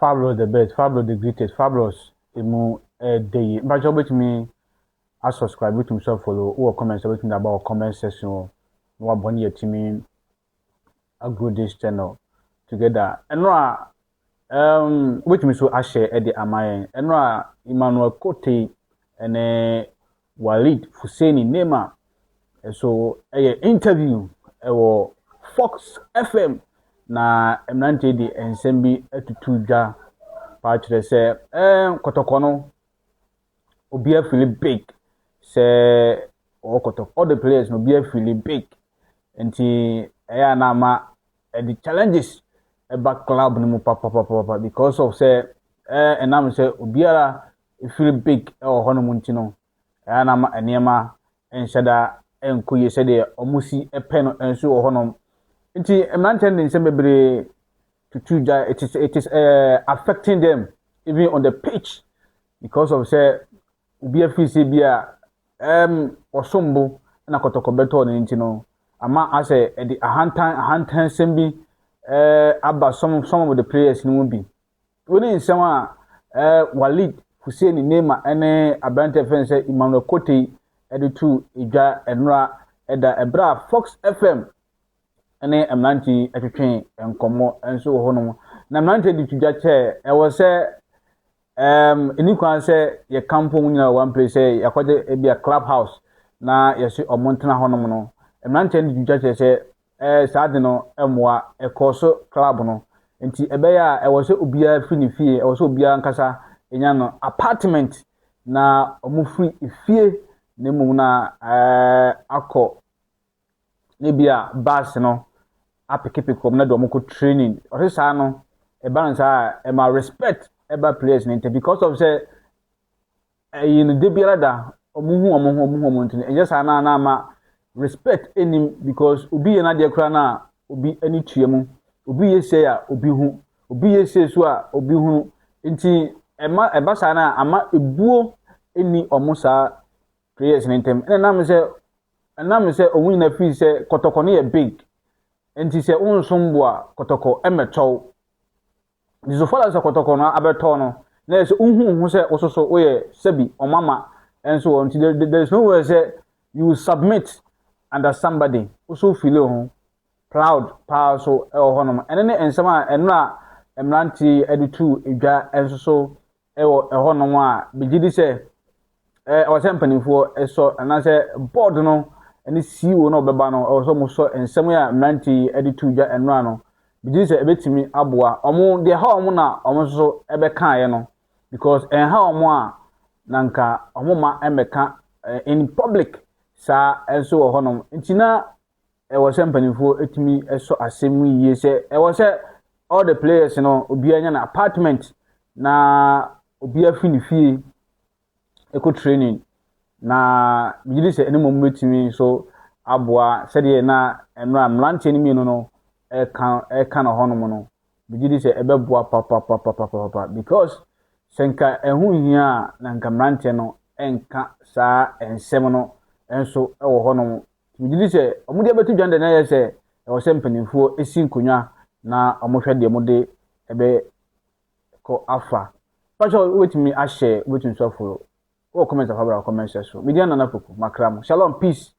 Fabulous the best, fabulous the greatest, fabulous emu day. But you bet me I subscribe with himself follow or comment everything about comment section what bonny your team a good this channel together. And with me so I share Eddie Amayen and Emmanuel Kote and Walid Husseini Nema. So a interview Fox FM na emnante di ensembi etutu dwa pa kire se kotokono obi afili big se o kotok all the players no obi afili big enti eya na ma the challenges back club no papa because of say enam se obiara feel big e ho no munti no eya na ma enema enhyada enkoye se de omusi epe no enso ho no nti emantend in sembebre tutuja it is affecting them even on the pitch because of say ubi afisi bia osombo na kotoko beto no nti no ama ase the ahantan sembi aba some of the players no bi woni nsem a Walid Hussein Nema ene abante fense Emmanuel Kote editu idwa enra eda ebra Fox FM ene emnanti etwetwen enkomo enso ho no na emnanti di tudwa che e wo se eni kwan se ye campo nyina one place yakwaje ebia clubhouse na yesi omontena ho no emnanti di tudwa che se saade no emwa ekoso club no enti ebeya e wo se obia fini fie e wo se obia nkasa enya no apartment na omufri fie ne mu na akọ ne bia bus no apikepikom na do moko training osesa no e balance e ma respect eba players ni because of say yin de biara da omuhu ntini enye sa na ma respect enim because obi ye na de kra na obi ani tuemu obi ye say a obi hu obi ye say so a obi hu nti eba sa na ama ebuo eni omusa players ni ntem na me say owun na fi say kotoko no ye big enti se unsumbo a kotoko emechow dizo fala se kotoko no abeto no na se unhu se ososo oye sabi omama enso until there is no way say you submit under somebody also feel ho proud power so e ho no ene ensama enra emranti editu edwa enso so e ho no a bigidi se o se mpanifo eso na se board no ene CEO no beba no also mo so ensem ya mnanti editu dwa enra no biji se ebetimi aboa omo de ha omo na omo so ebe kan ye no because ha omo a nanka omo ma emeka in public sa enso wo honom ntina e wo se mpanifo etimi eso asem yiye se e wo se all the players no obi anya na apartment na obi afini fie eco training na biji se ene mom betimi so aboa sede na enra mlante ni mi no e kan honom no biji se ebeboa papa because senka ehu hia na nka mlante no enka sa ensem no enso e wo honom biji se omudi abetu dwande na ye se e wo se mpanimfo esi nkonwa na omohwe de mode ebe ko afa pacho wetimi a share wetin so follow. Oh, comment of our comment section. Media Nana Poku, Makram. Shalom, peace.